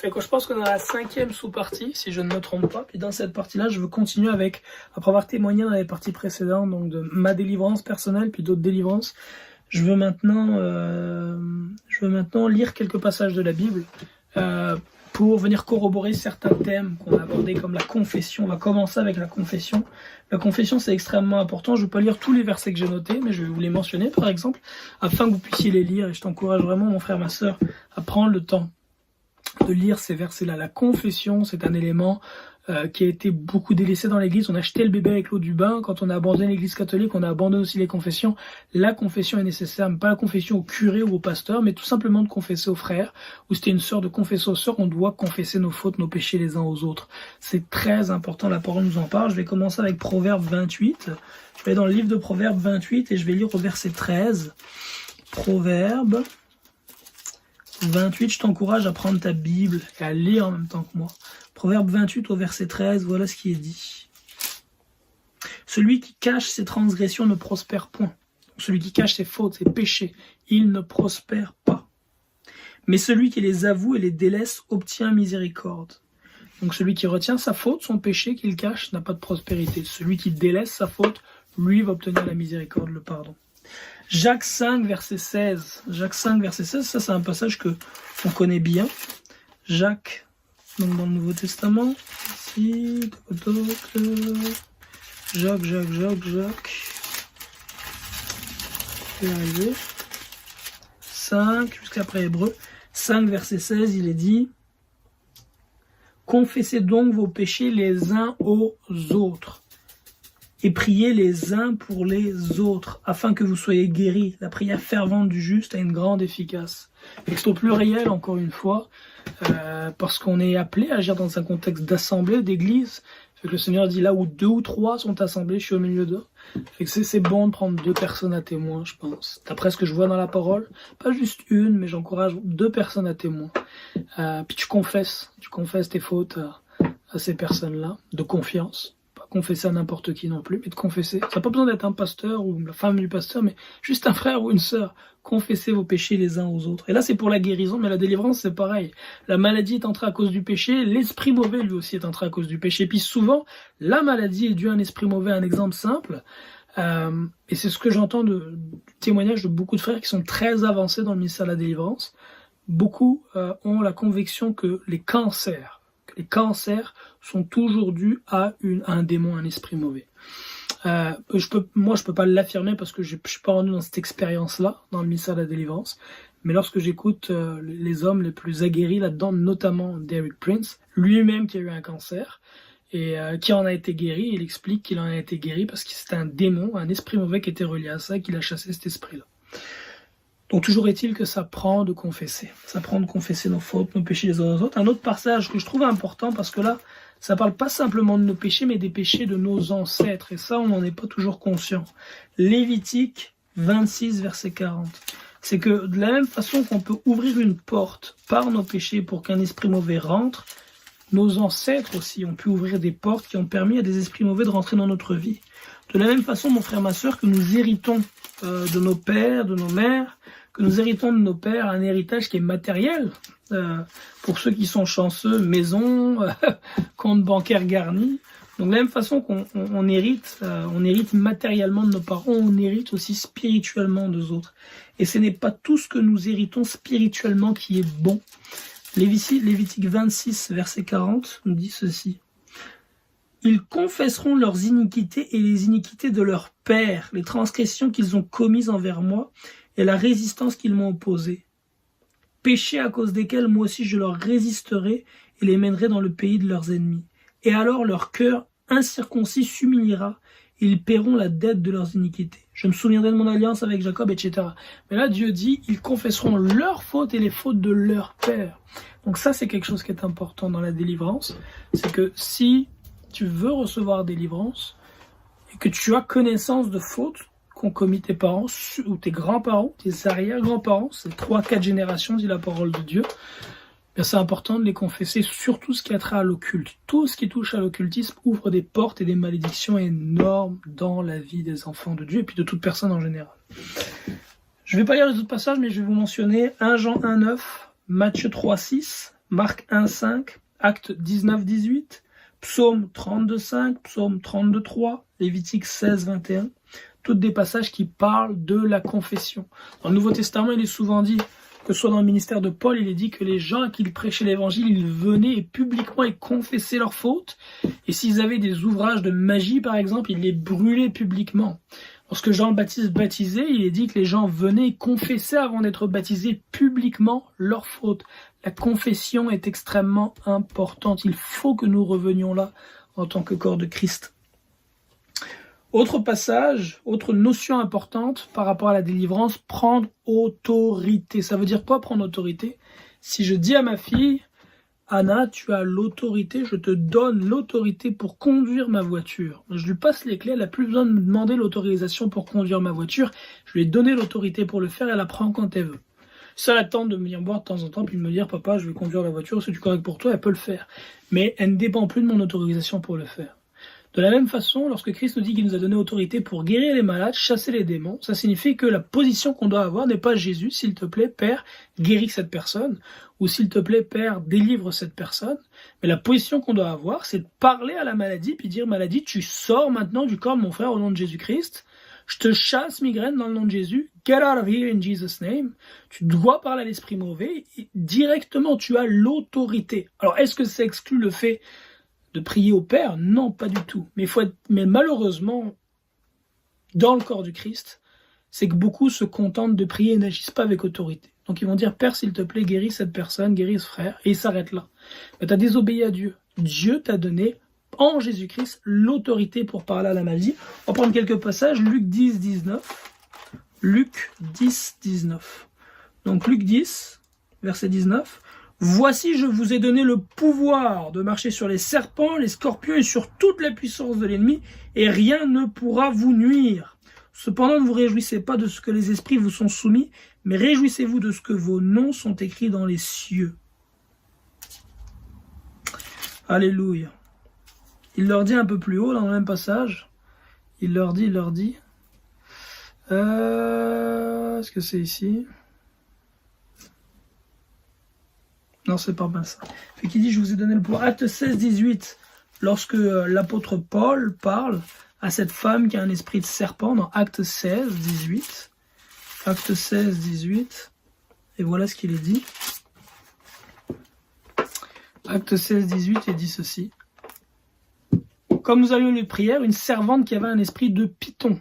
Je pense qu'on est à la 5e sous-partie, si je ne me trompe pas. Puis dans cette partie-là, je veux continuer avec, après avoir témoigné dans les parties précédentes, donc de ma délivrance personnelle, puis d'autres délivrances. Je veux maintenant lire quelques passages de la Bible pour venir corroborer certains thèmes qu'on a abordés comme la confession. On va commencer avec la confession. La confession, c'est extrêmement important. Je ne vais pas lire tous les versets que j'ai notés, mais je vais vous les mentionner, par exemple, afin que vous puissiez les lire. Et je t'encourage vraiment, mon frère, ma sœur, à prendre le temps de lire ces versets-là. La confession, c'est un élément qui a été beaucoup délaissé dans l'église. On a jeté le bébé avec l'eau du bain. Quand on a abandonné l'église catholique, on a abandonné aussi les confessions. La confession est nécessaire, mais pas la confession au curé ou au pasteur, mais tout simplement de confesser aux frères, ou c'était une sœur, de confesser aux sœurs. On doit confesser nos fautes, nos péchés les uns aux autres. C'est très important, la parole nous en parle. Je vais commencer avec Proverbe 28. Je vais dans le livre de Proverbe 28 et je vais lire au verset 13. Proverbe 28, je t'encourage à prendre ta Bible et à lire en même temps que moi. Proverbe 28 au verset 13, voilà ce qui est dit. Celui qui cache ses transgressions ne prospère point. Celui qui cache ses fautes, ses péchés, il ne prospère pas. Mais celui qui les avoue et les délaisse obtient miséricorde. Donc celui qui retient sa faute, son péché qu'il cache, n'a pas de prospérité. Celui qui délaisse sa faute, lui va obtenir la miséricorde, le pardon. Jacques 5, verset 16. Jacques 5, verset 16, ça c'est un passage que on connaît bien. Jacques, donc dans le Nouveau Testament, ici, Jacques. Je vais arriver. 5, jusqu'après Hébreu. 5, verset 16, il est dit: confessez donc vos péchés les uns aux autres et priez les uns pour les autres, afin que vous soyez guéris. La prière fervente du juste a une grande efficace. Texte au pluriel, encore une fois, parce qu'on est appelé à agir dans un contexte d'assemblée, d'église. Fait que le Seigneur dit là où 2 ou 3 sont assemblés, je suis au milieu d'eux. Fait que c'est bon de prendre 2 personnes à témoin, je pense. D'après ce que je vois dans la parole, pas juste une, mais j'encourage 2 personnes à témoin. Puis tu confesses tes fautes à ces personnes-là, de confiance. Confesser à n'importe qui non plus, mais de confesser. Ça n'a pas besoin d'être un pasteur ou la femme du pasteur, mais juste un frère ou une sœur. Confessez vos péchés les uns aux autres. Et là, c'est pour la guérison, mais la délivrance, c'est pareil. La maladie est entrée à cause du péché, l'esprit mauvais, lui aussi, est entré à cause du péché. Et puis souvent, la maladie est due à un esprit mauvais. Un exemple simple, et c'est ce que j'entends du témoignage de beaucoup de frères qui sont très avancés dans le ministère de la délivrance. Beaucoup ont la conviction que les cancers sont toujours dus à un démon, un esprit mauvais. Je peux pas l'affirmer parce que je suis pas rendu dans cette expérience-là, dans le ministère de la délivrance. Mais lorsque j'écoute les hommes les plus aguerris là-dedans, notamment Derek Prince, lui-même qui a eu un cancer, et qui en a été guéri, il explique qu'il en a été guéri parce que c'était un démon, un esprit mauvais qui était relié à ça, qu'il a chassé cet esprit-là. Donc toujours est-il que ça prend de confesser. Ça prend de confesser nos fautes, nos péchés les uns aux autres. Un autre passage que je trouve important parce que là, ça parle pas simplement de nos péchés, mais des péchés de nos ancêtres. Et ça, on n'en est pas toujours conscient. Lévitique 26, verset 40. C'est que de la même façon qu'on peut ouvrir une porte par nos péchés pour qu'un esprit mauvais rentre, nos ancêtres aussi ont pu ouvrir des portes qui ont permis à des esprits mauvais de rentrer dans notre vie. De la même façon, mon frère, ma sœur, que nous héritons de nos pères, de nos mères, que nous héritons de nos pères un héritage qui est matériel. Pour ceux qui sont chanceux, maison, compte bancaire garni. Donc de la même façon qu'on hérite, on hérite matériellement de nos parents, on hérite aussi spirituellement d'eux autres. Et ce n'est pas tout ce que nous héritons spirituellement qui est bon. Lévitique 26, verset 40, nous dit ceci. Ils confesseront leurs iniquités et les iniquités de leurs pères, les transgressions qu'ils ont commises envers moi et la résistance qu'ils m'ont opposée. Péchés à cause desquels moi aussi je leur résisterai et les mènerai dans le pays de leurs ennemis. Et alors leur cœur incirconcis s'humiliera et ils paieront la dette de leurs iniquités. Je me souviendrai de mon alliance avec Jacob, etc. Mais là, Dieu dit, ils confesseront leurs fautes et les fautes de leur père. Donc ça, c'est quelque chose qui est important dans la délivrance. C'est que si tu veux recevoir délivrance et que tu as connaissance de fautes qu'ont commis tes parents ou tes grands-parents, tes arrière-grands-parents, c'est 3-4 générations, dit la parole de Dieu, bien c'est important de les confesser, surtout ce qui a trait à l'occulte. Tout ce qui touche à l'occultisme ouvre des portes et des malédictions énormes dans la vie des enfants de Dieu et puis de toute personne en général. Je ne vais pas lire les autres passages, mais je vais vous mentionner 1 Jean 1,9, Matthieu 3,6, Marc 1,5, Actes 19,18, Psaume 32,5, Psaume 32,3, Lévitique 16,21. Toutes des passages qui parlent de la confession. Dans le Nouveau Testament, il est souvent dit, que ce soit dans le ministère de Paul, il est dit que les gens à qui il prêchait l'évangile, ils venaient publiquement et confessaient leurs fautes. Et s'ils avaient des ouvrages de magie, par exemple, ils les brûlaient publiquement. Lorsque Jean le Baptiste baptisait, il est dit que les gens venaient et confessaient avant d'être baptisés publiquement leurs fautes. La confession est extrêmement importante. Il faut que nous revenions là en tant que corps de Christ. Autre passage, autre notion importante par rapport à la délivrance, prendre autorité. Ça veut dire quoi prendre autorité? Si je dis à ma fille, Anna, tu as l'autorité, je te donne l'autorité pour conduire ma voiture. Je lui passe les clés, elle n'a plus besoin de me demander l'autorisation pour conduire ma voiture. Je lui ai donné l'autorité pour le faire, elle la prend quand elle veut. Si elle attend de me venir voir de temps en temps, puis de me dire, papa, je vais conduire la voiture, c'est du correct pour toi, elle peut le faire. Mais elle ne dépend plus de mon autorisation pour le faire. De la même façon, lorsque Christ nous dit qu'il nous a donné autorité pour guérir les malades, chasser les démons, ça signifie que la position qu'on doit avoir n'est pas Jésus, s'il te plaît, Père, guéris cette personne, ou s'il te plaît, Père, délivre cette personne. Mais la position qu'on doit avoir, c'est de parler à la maladie, puis dire, maladie, tu sors maintenant du corps de mon frère au nom de Jésus-Christ. Je te chasse migraine dans le nom de Jésus. Get out of here in Jesus' name. Tu dois parler à l'esprit mauvais. Et directement, tu as l'autorité. Alors, est-ce que ça exclut le fait de prier au Père? Non, pas du tout. Mais malheureusement, dans le corps du Christ, c'est que beaucoup se contentent de prier et n'agissent pas avec autorité. Donc ils vont dire, Père, s'il te plaît, guéris cette personne, guéris ce frère, et ils s'arrêtent là. Mais tu as désobéi à Dieu. Dieu t'a donné, en Jésus-Christ, l'autorité pour parler à la maladie. On va prendre quelques passages, Luc 10, 19. Luc 10, 19. Donc Luc 10, verset 19. Voici, je vous ai donné le pouvoir de marcher sur les serpents, les scorpions et sur toute la puissance de l'ennemi, et rien ne pourra vous nuire. Cependant, ne vous réjouissez pas de ce que les esprits vous sont soumis, mais réjouissez-vous de ce que vos noms sont écrits dans les cieux. Alléluia. Il leur dit un peu plus haut, dans le même passage, il leur dit, est-ce que c'est ici ? Non, c'est pas mal ça. Fait qu'il dit, je vous ai donné le pouvoir. Acte 16, 18, lorsque l'apôtre Paul parle à cette femme qui a un esprit de serpent, dans Acte 16, 18. Acte 16, 18. Et voilà ce qu'il est dit. Acte 16, 18, il dit ceci. Comme nous avions eu de prière, une servante qui avait un esprit de python,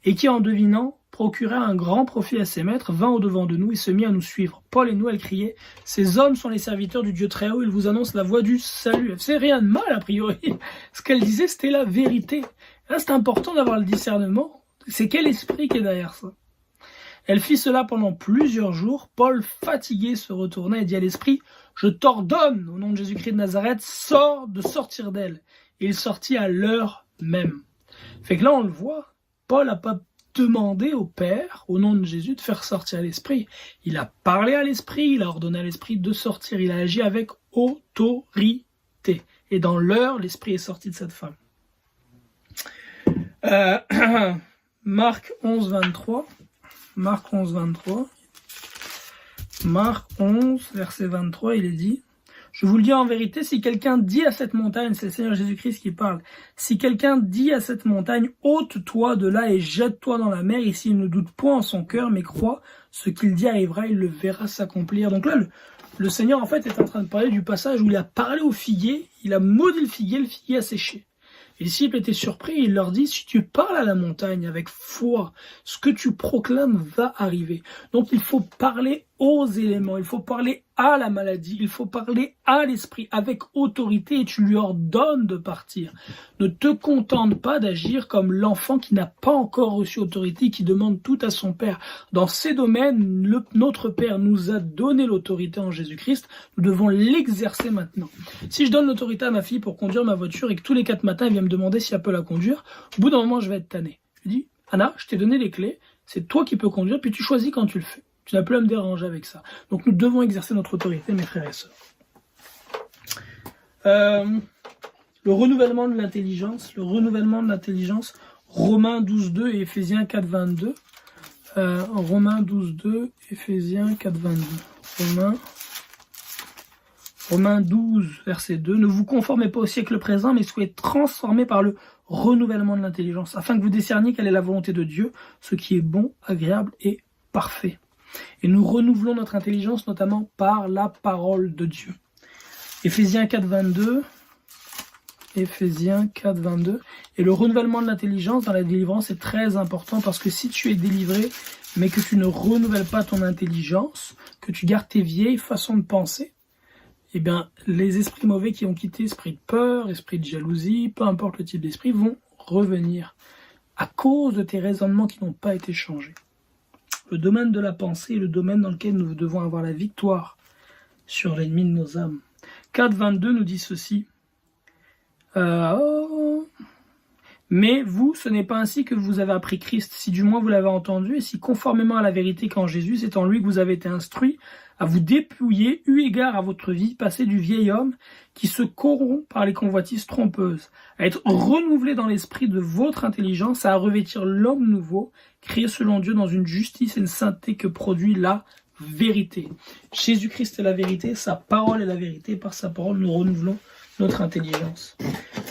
et qui, en devinant, procurait un grand profit à ses maîtres, vint au-devant de nous et se mit à nous suivre. Paul et nous, elle criait, « Ces hommes sont les serviteurs du Dieu très haut, ils vous annoncent la voie du salut. » Elle faisait rien de mal, a priori. Ce qu'elle disait, c'était la vérité. Là, c'est important d'avoir le discernement. C'est quel esprit qui est derrière ça? Elle fit cela pendant plusieurs jours. Paul, fatigué, se retourna et dit à l'esprit, « Je t'ordonne, au nom de Jésus-Christ de Nazareth, de sortir d'elle. » Et il sortit à l'heure même. Fait que là, on le voit, Paul n'a pas demandé au Père, au nom de Jésus, de faire sortir l'esprit. Il a parlé à l'esprit, il a ordonné à l'esprit de sortir. Il a agi avec autorité. Et dans l'heure, l'esprit est sorti de cette femme. Marc 11, 23. Marc 11, 23. Marc 11, verset 23, il est dit... Je vous le dis en vérité, si quelqu'un dit à cette montagne, c'est le Seigneur Jésus-Christ qui parle, si quelqu'un dit à cette montagne, ôte-toi de là et jette-toi dans la mer, et s'il ne doute point en son cœur, mais croit, ce qu'il dit arrivera, il le verra s'accomplir. Donc là, le Seigneur en fait est en train de parler du passage où il a parlé au figuier, il a maudit le figuier a séché. Et les disciples étaient surpris, il leur dit, si tu parles à la montagne avec foi, ce que tu proclames va arriver. Donc il faut parler aux éléments, il faut parler à la maladie, il faut parler à l'esprit avec autorité et tu lui ordonnes de partir. Ne te contente pas d'agir comme l'enfant qui n'a pas encore reçu autorité, qui demande tout à son Père. Dans ces domaines, notre Père nous a donné l'autorité en Jésus-Christ, nous devons l'exercer maintenant. Si je donne l'autorité à ma fille pour conduire ma voiture et que tous les 4 matins elle vient me demander si elle peut la conduire, au bout d'un moment je vais être tanné. Je lui dis, Anna, je t'ai donné les clés, c'est toi qui peux conduire, puis tu choisis quand tu le fais. Tu n'as plus à me déranger avec ça. Donc nous devons exercer notre autorité, mes frères et sœurs. Le renouvellement de l'intelligence. Romains 12.2 et Éphésiens 4.22. Romains 12.2, Éphésiens 4.22. Romains Romains 12, verset 2. Ne vous conformez pas au siècle présent, mais soyez transformés par le renouvellement de l'intelligence, afin que vous discerniez quelle est la volonté de Dieu, ce qui est bon, agréable et parfait. Et nous renouvelons notre intelligence, notamment par la parole de Dieu. Éphésiens 4, 22. Éphésiens 4, 22. Et le renouvellement de l'intelligence dans la délivrance est très important, parce que si tu es délivré, mais que tu ne renouvelles pas ton intelligence, que tu gardes tes vieilles façons de penser, eh bien, les esprits mauvais qui ont quitté, esprit de peur, esprit de jalousie, peu importe le type d'esprit, vont revenir à cause de tes raisonnements qui n'ont pas été changés. Le domaine de la pensée est le domaine dans lequel nous devons avoir la victoire sur l'ennemi de nos âmes. 4, 22 nous dit ceci. Mais vous, ce n'est pas ainsi que vous avez appris Christ, si du moins vous l'avez entendu, et si conformément à la vérité qu'en Jésus, c'est en lui que vous avez été instruits, à vous dépouiller, eu égard à votre vie, passée du vieil homme qui se corrompt par les convoitises trompeuses, à être renouvelé dans l'esprit de votre intelligence, à revêtir l'homme nouveau, créé selon Dieu dans une justice et une sainteté que produit la vérité. Jésus-Christ est la vérité, sa parole est la vérité, par sa parole nous renouvelons notre intelligence.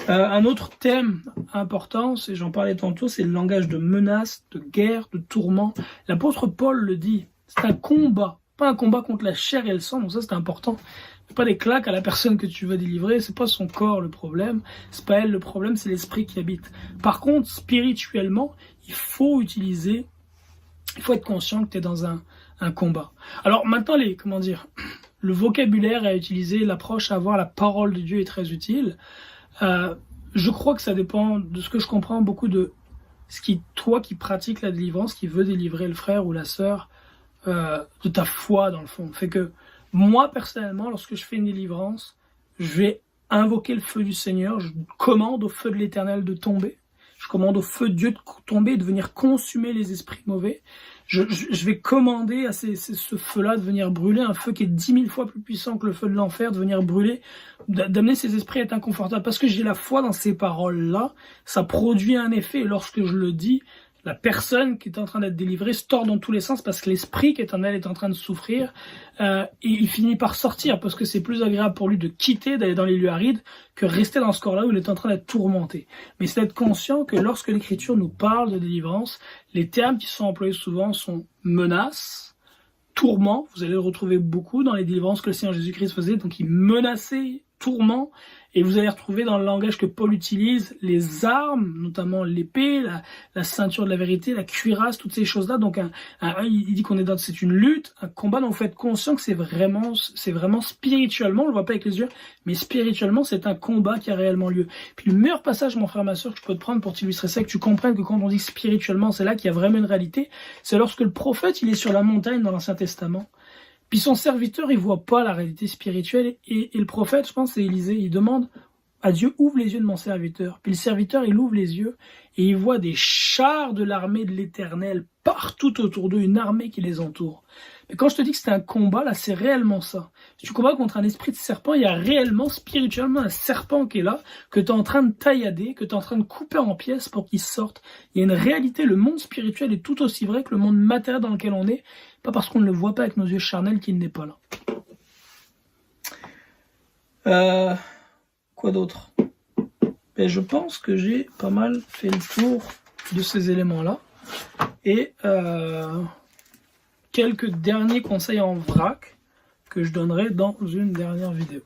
Un autre thème important, j'en parlais tantôt, c'est le langage de menace, de guerre, de tourment. L'apôtre Paul le dit, c'est un combat, pas un combat contre la chair et le sang, donc ça c'est important. C'est pas des claques à la personne que tu veux délivrer, c'est pas son corps le problème, c'est pas elle le problème, c'est l'esprit qui habite. Par contre, spirituellement, il faut être conscient que tu es dans un combat. Alors maintenant, le vocabulaire à utiliser, l'approche à avoir, la parole de Dieu est très utile. Je crois que ça dépend de ce que je comprends beaucoup de toi qui pratiques la délivrance, qui veut délivrer le frère ou la sœur, de ta foi dans le fond. Fait que moi personnellement, lorsque je fais une délivrance, je vais invoquer le feu du Seigneur, je commande au feu de l'Éternel de tomber, je commande au feu de Dieu de tomber, de venir consumer les esprits mauvais. Je vais commander à ce feu-là de venir brûler, un feu qui est 10 000 fois plus puissant que le feu de l'enfer, de venir brûler, d'amener ces esprits à être inconfortables. Parce que j'ai la foi dans ces paroles-là, ça produit un effet. Et lorsque je le dis, la personne qui est en train d'être délivrée se tord dans tous les sens parce que l'esprit qui est en elle est en train de souffrir et il finit par sortir parce que c'est plus agréable pour lui de quitter, d'aller dans les lieux arides que rester dans ce corps-là où il est en train d'être tourmenté. Mais c'est d'être conscient que lorsque l'Écriture nous parle de délivrance, les termes qui sont employés souvent sont menace, tourment, vous allez le retrouver beaucoup dans les délivrances que le Seigneur Jésus-Christ faisait, donc il menaçait, tourment, et vous allez retrouver dans le langage que Paul utilise les armes, notamment l'épée, la ceinture de la vérité, la cuirasse, toutes ces choses-là. Donc il dit c'est une lutte, un combat dont vous faites conscient que c'est vraiment spirituellement, on le voit pas avec les yeux, mais spirituellement c'est un combat qui a réellement lieu. Puis le meilleur passage, mon frère, ma soeur, que je peux te prendre pour t'illustrer ça, que tu comprennes que quand on dit spirituellement, c'est là qu'il y a vraiment une réalité, c'est lorsque le prophète il est sur la montagne dans l'Ancien Testament. Puis son serviteur, il voit pas la réalité spirituelle et le prophète, je pense, c'est Élisée, il demande à Dieu, ouvre les yeux de mon serviteur. Puis le serviteur, il ouvre les yeux et il voit des chars de l'armée de l'Éternel partout autour d'eux, une armée qui les entoure. Mais quand je te dis que c'est un combat, là, c'est réellement ça. Si tu combats contre un esprit de serpent, il y a réellement, spirituellement, un serpent qui est là, que tu es en train de taillader, que tu es en train de couper en pièces pour qu'il sorte. Il y a une réalité, le monde spirituel est tout aussi vrai que le monde matériel dans lequel on est, pas parce qu'on ne le voit pas avec nos yeux charnels qu'il n'est pas là. Quoi d'autre? Je pense que j'ai pas mal fait le tour de ces éléments-là. Et quelques derniers conseils en vrac que je donnerai dans une dernière vidéo.